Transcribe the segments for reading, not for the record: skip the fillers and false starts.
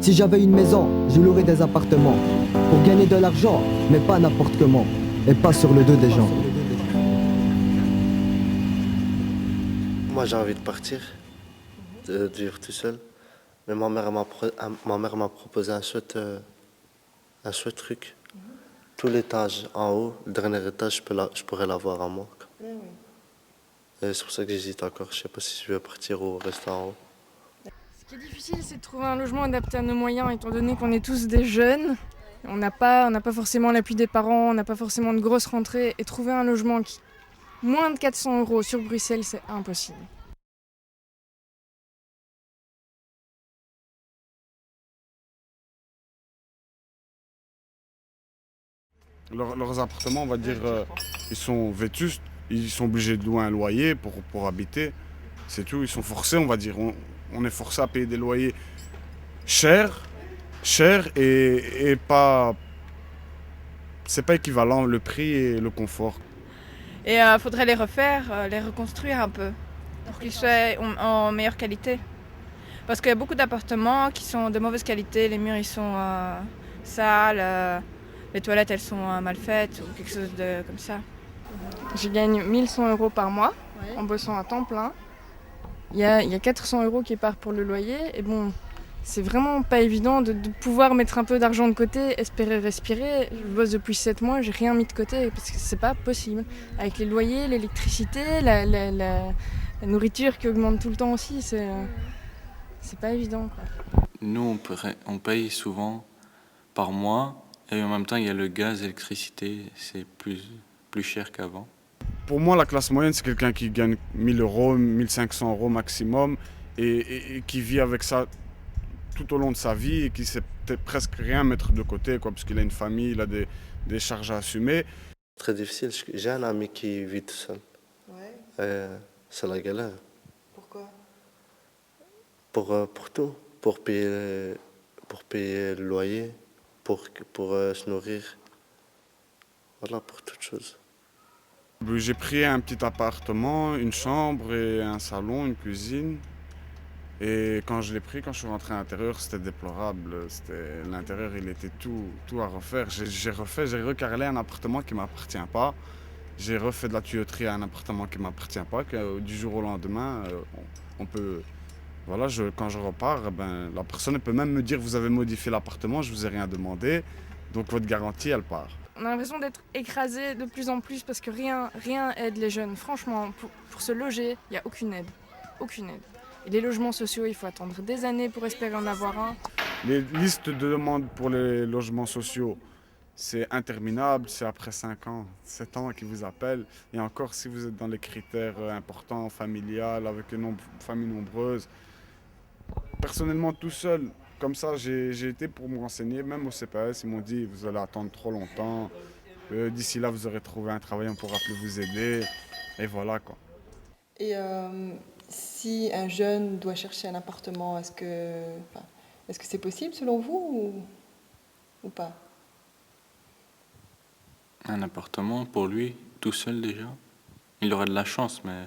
Si j'avais une maison, je louerais des appartements. Pour gagner de l'argent, mais pas n'importe comment. Et pas sur le dos des gens. Moi j'ai envie de partir, de vivre tout seul. Mais ma mère m'a proposé un chouette truc. Tout l'étage en haut, le dernier étage, je pourrais l'avoir à moi. Et c'est pour ça que j'hésite encore. Je sais pas si je vais partir ou rester en haut. Ce qui est difficile, c'est de trouver un logement adapté à nos moyens, étant donné qu'on est tous des jeunes. On n'a pas forcément l'appui des parents, on n'a pas forcément de grosses rentrées. Et trouver un logement qui moins de 400 € sur Bruxelles, c'est impossible. Leurs appartements, on va dire, ils sont vétustes, ils sont obligés de louer un loyer pour habiter. C'est tout, ils sont forcés, on va dire. On est forcé à payer des loyers chers et pas. C'est pas équivalent le prix et le confort. Et faudrait les refaire, les reconstruire un peu, pour qu'ils soient en meilleure qualité. Parce qu'il y a beaucoup d'appartements qui sont de mauvaise qualité, les murs ils sont sales, les toilettes elles sont mal faites ou quelque chose comme ça. Je gagne 1100 € par mois en bossant à temps plein. Il y a 400 € qui partent pour le loyer. Et bon, c'est vraiment pas évident de pouvoir mettre un peu d'argent de côté, espérer respirer. Je bosse depuis 7 mois, j'ai rien mis de côté parce que c'est pas possible. Avec les loyers, l'électricité, la nourriture qui augmente tout le temps aussi, c'est pas évident, quoi. Nous, on paye souvent par mois et en même temps, il y a le gaz, l'électricité, c'est plus cher qu'avant. Pour moi, la classe moyenne, c'est quelqu'un qui gagne 1000 €, 1500 € maximum et qui vit avec ça tout au long de sa vie et qui sait peut-être presque rien mettre de côté, quoi, parce qu'il a une famille, il a des charges à assumer. Très difficile. J'ai un ami qui vit tout seul. Et c'est la galère. Pourquoi? Pour tout. Pour payer le loyer, pour se nourrir. Voilà, pour toute chose. J'ai pris un petit appartement, une chambre et un salon, une cuisine. Et quand je l'ai pris, quand je suis rentré à l'intérieur, c'était déplorable. L'intérieur, il était tout à refaire. J'ai recarrelé un appartement qui ne m'appartient pas. J'ai refait de la tuyauterie à un appartement qui ne m'appartient pas. Que, du jour au lendemain, on peut... Voilà, quand je repars, la personne peut même me dire « Vous avez modifié l'appartement, je ne vous ai rien demandé. Donc votre garantie, elle part. » On a l'impression d'être écrasé de plus en plus parce que rien aide les jeunes. Franchement, pour se loger, il n'y a aucune aide. Aucune aide. Et les logements sociaux, il faut attendre des années pour espérer en avoir un. Les listes de demandes pour les logements sociaux, c'est interminable, c'est après 5 ans, 7 ans qu'ils vous appellent. Et encore, si vous êtes dans les critères importants, familial, avec une famille nombreuse. Personnellement, tout seul, comme ça, j'ai été pour me renseigner, même au CPS, ils m'ont dit vous allez attendre trop longtemps. D'ici là, vous aurez trouvé un travail, on pourra plus vous aider. Et voilà, quoi. Et si un jeune doit chercher un appartement, est-ce que c'est possible selon vous ou pas? Un appartement pour lui, tout seul déjà, il aurait de la chance, mais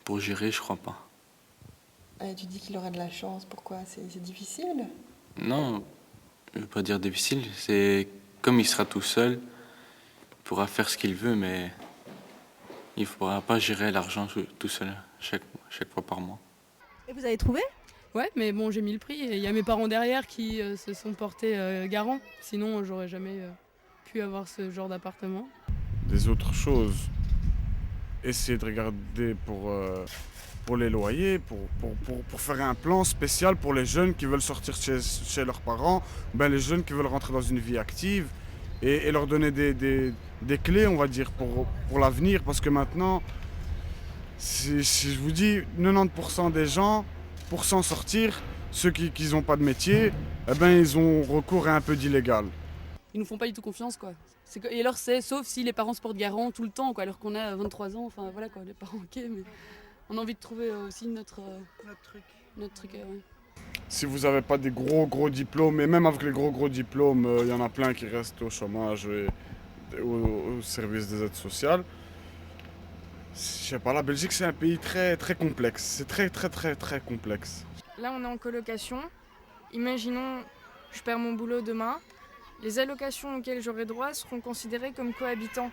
pour gérer, je crois pas. Tu dis qu'il aurait de la chance, pourquoi? C'est difficile? Non, je veux pas dire difficile, c'est comme il sera tout seul, il pourra faire ce qu'il veut, mais il ne pourra pas gérer l'argent tout seul chaque fois par mois. Et vous avez trouvé? Ouais, mais bon, j'ai mis le prix et il y a mes parents derrière qui se sont portés garants. Sinon, j'aurais jamais pu avoir ce genre d'appartement. Des autres choses, essayer de regarder pour les loyers, pour faire un plan spécial pour les jeunes qui veulent sortir chez leurs parents, les jeunes qui veulent rentrer dans une vie active et leur donner des clés, on va dire, pour l'avenir. Parce que maintenant, si je vous dis 90% des gens, pour s'en sortir, ceux qui n'ont pas de métier, ils ont recours à un peu d'illégal. Ils nous font pas du tout confiance, quoi. Et alors c'est, sauf si les parents se portent garant tout le temps, quoi, alors qu'on a 23 ans, enfin voilà quoi, les parents ok, mais on a envie de trouver aussi notre truc. Ouais. Si vous n'avez pas des gros diplômes, et même avec les gros diplômes, il y en a plein qui restent au chômage et au service des aides sociales. Je sais pas, la Belgique c'est un pays très complexe, c'est très complexe. Là on est en colocation, imaginons, je perds mon boulot demain, les allocations auxquelles j'aurai droit seront considérées comme cohabitants.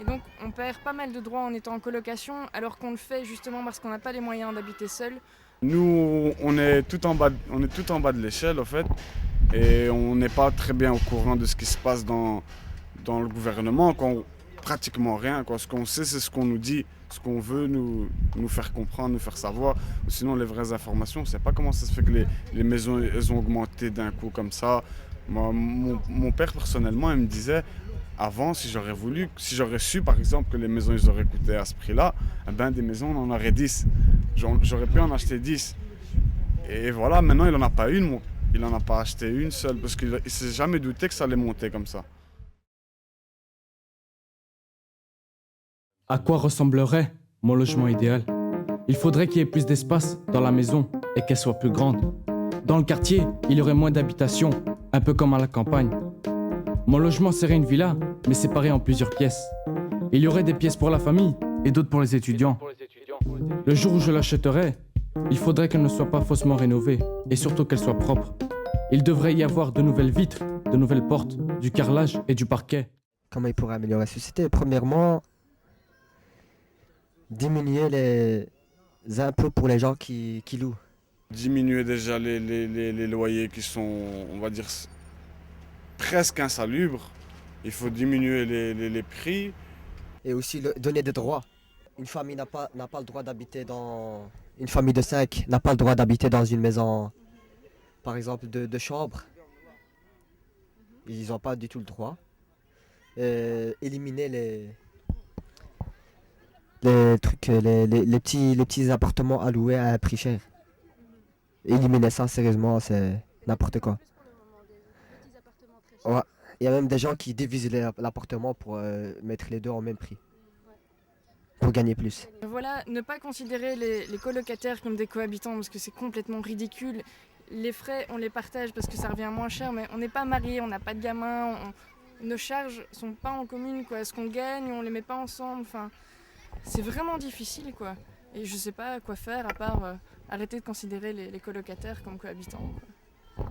Et donc on perd pas mal de droits en étant en colocation, alors qu'on le fait justement parce qu'on n'a pas les moyens d'habiter seul. Nous, on est tout en bas de l'échelle, en fait, et on n'est pas très bien au courant de ce qui se passe dans le gouvernement, pratiquement rien, quoi. Ce qu'on sait, c'est ce qu'on nous dit, ce qu'on veut nous faire comprendre, nous faire savoir. Ou sinon, les vraies informations, on ne sait pas comment ça se fait que les maisons elles ont augmenté d'un coup comme ça. Moi, mon père, personnellement, il me disait, avant, si j'aurais su, par exemple, que les maisons ils auraient coûté à ce prix-là, eh ben, des maisons, on en aurait 10. J'aurais pu en acheter 10. Et voilà, maintenant, il n'en a pas une. Il n'en a pas acheté une seule, parce qu'il ne s'est jamais douté que ça allait monter comme ça. À quoi ressemblerait mon logement idéal? Il faudrait qu'il y ait plus d'espace dans la maison et qu'elle soit plus grande. Dans le quartier, il y aurait moins d'habitations, un peu comme à la campagne. Mon logement serait une villa, mais séparée en plusieurs pièces. Il y aurait des pièces pour la famille et d'autres pour les étudiants. Le jour où je l'achèterai, il faudrait qu'elle ne soit pas faussement rénovée et surtout qu'elle soit propre. Il devrait y avoir de nouvelles vitres, de nouvelles portes, du carrelage et du parquet. Comment il pourrait améliorer la société? Premièrement, diminuer les impôts pour les gens qui louent. Diminuer déjà les loyers qui sont, on va dire, presque insalubres. Il faut diminuer les prix. Et aussi donner des droits. Une famille n'a pas le droit d'habiter dans... Une famille de 5 n'a pas le droit d'habiter dans une maison, par exemple, de chambre. Ils n'ont pas du tout le droit. Éliminer les trucs, les petits appartements à louer à un prix cher. Éliminer ça, sérieusement, c'est n'importe quoi. Ouais. Il y a même des gens qui divisent l'appartement pour mettre les deux au même prix. Pour gagner plus. Voilà, ne pas considérer les colocataires comme des cohabitants parce que c'est complètement ridicule. Les frais, on les partage parce que ça revient moins cher, mais on n'est pas mariés, on n'a pas de gamins, nos charges sont pas en commune, quoi. Ce qu'on gagne, on les met pas ensemble. Enfin, c'est vraiment difficile, quoi. Et je sais pas quoi faire à part arrêter de considérer les colocataires comme cohabitants, quoi.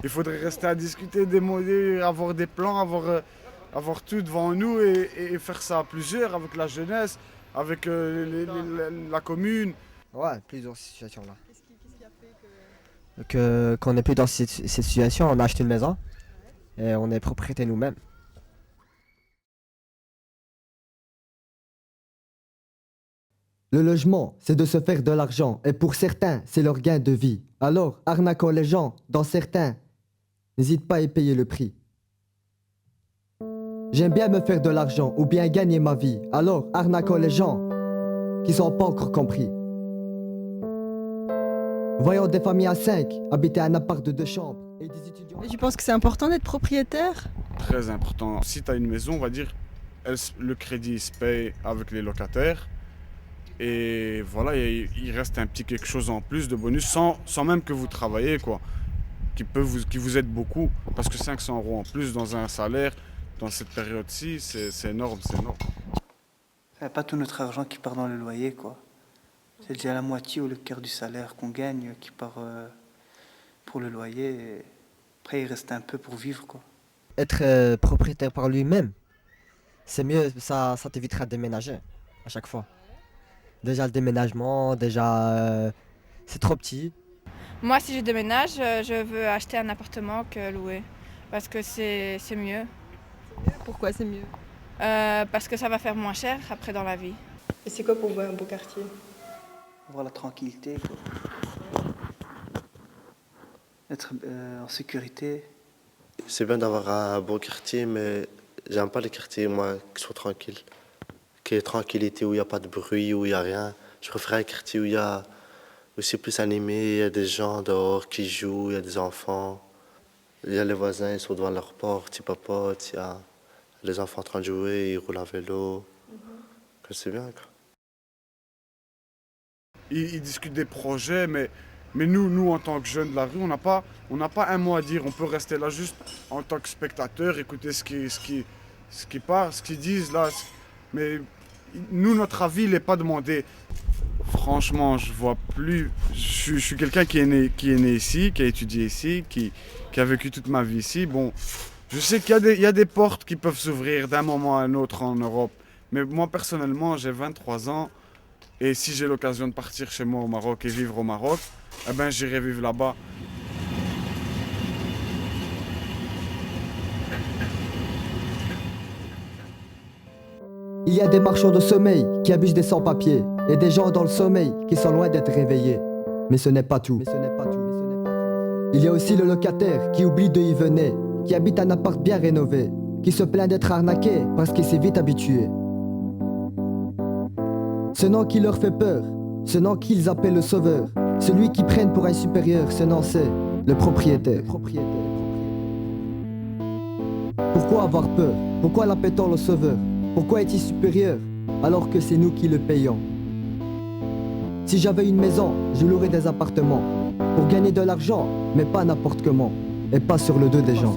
Il faudrait rester à discuter, démoder, avoir des plans, avoir tout devant nous et faire ça à plusieurs, avec la jeunesse, avec la commune. Ouais, plusieurs situations là. Qu'est-ce qui a fait qu'on n'est plus dans cette situation? On a acheté une maison et on est propriétaire nous-mêmes. Le logement, c'est de se faire de l'argent et pour certains, c'est leur gain de vie. Alors, arnaquons les gens, dans certains, n'hésite pas à y payer le prix. J'aime bien me faire de l'argent ou bien gagner ma vie. Alors, arnaquons les gens qui sont pas encore compris. Voyons des familles à 5 habiter un appart de 2 chambres et des étudiants. Et tu penses que c'est important d'être propriétaire? Très important. Si tu as une maison, on va dire, le crédit se paye avec les locataires. Et voilà, il reste un petit quelque chose en plus de bonus sans même que vous travaillez, quoi. Qui vous aide beaucoup. Parce que 500 € en plus dans un salaire, dans cette période-ci, c'est énorme, c'est énorme. C'est pas tout notre argent qui part dans le loyer, quoi. C'est déjà la moitié ou le quart du salaire qu'on gagne qui part pour le loyer. Et après, il reste un peu pour vivre, quoi. Être propriétaire par lui-même, c'est mieux, ça t'évitera de déménager à chaque fois. Déjà le déménagement, c'est trop petit. Moi, si je déménage, je veux acheter un appartement que louer. Parce que c'est mieux. Pourquoi c'est mieux? Parce que ça va faire moins cher après dans la vie. Et c'est quoi pour vous un beau quartier? Avoir la tranquillité, quoi. Être en sécurité. C'est bien d'avoir un beau quartier, mais j'aime pas les quartiers, moi, qui soient tranquilles. Qu'il y ait tranquillité, où il n'y a pas de bruit, où il n'y a rien. Je préfère un quartier où c'est plus animé, il y a des gens dehors qui jouent, il y a des enfants. Il y a les voisins, ils sont devant leur porte, ils papotent, il y a les enfants en train de jouer, ils roulent à vélo. C'est bien, quoi. Ils discutent des projets, mais nous, en tant que jeunes de la rue, on n'a pas un mot à dire. On peut rester là juste en tant que spectateur, écouter ce qu'ils disent là. Mais nous, notre avis, il n'est pas demandé. Franchement, je vois plus. Je suis quelqu'un qui est né ici, qui a étudié ici, qui a vécu toute ma vie ici. Bon, je sais qu'il y a des portes qui peuvent s'ouvrir d'un moment à un autre en Europe. Mais moi, personnellement, j'ai 23 ans. Et si j'ai l'occasion de partir chez moi au Maroc et vivre au Maroc, eh ben, j'irai vivre là-bas. Il y a des marchands de sommeil qui abusent des sans-papiers et des gens dans le sommeil qui sont loin d'être réveillés. Mais ce n'est pas tout. Il y a aussi le locataire qui oublie d'où il venait, qui habite un appart bien rénové, qui se plaint d'être arnaqué parce qu'il s'est vite habitué. Ce nom qui leur fait peur, ce nom qu'ils appellent le sauveur, celui qu'ils prennent pour un supérieur, ce nom c'est le propriétaire. Pourquoi avoir peur? Pourquoi l'appelle-t-on le sauveur? Pourquoi est-il supérieur alors que c'est nous qui le payons? Si j'avais une maison, je louerais des appartements pour gagner de l'argent, mais pas n'importe comment et pas sur le dos des gens.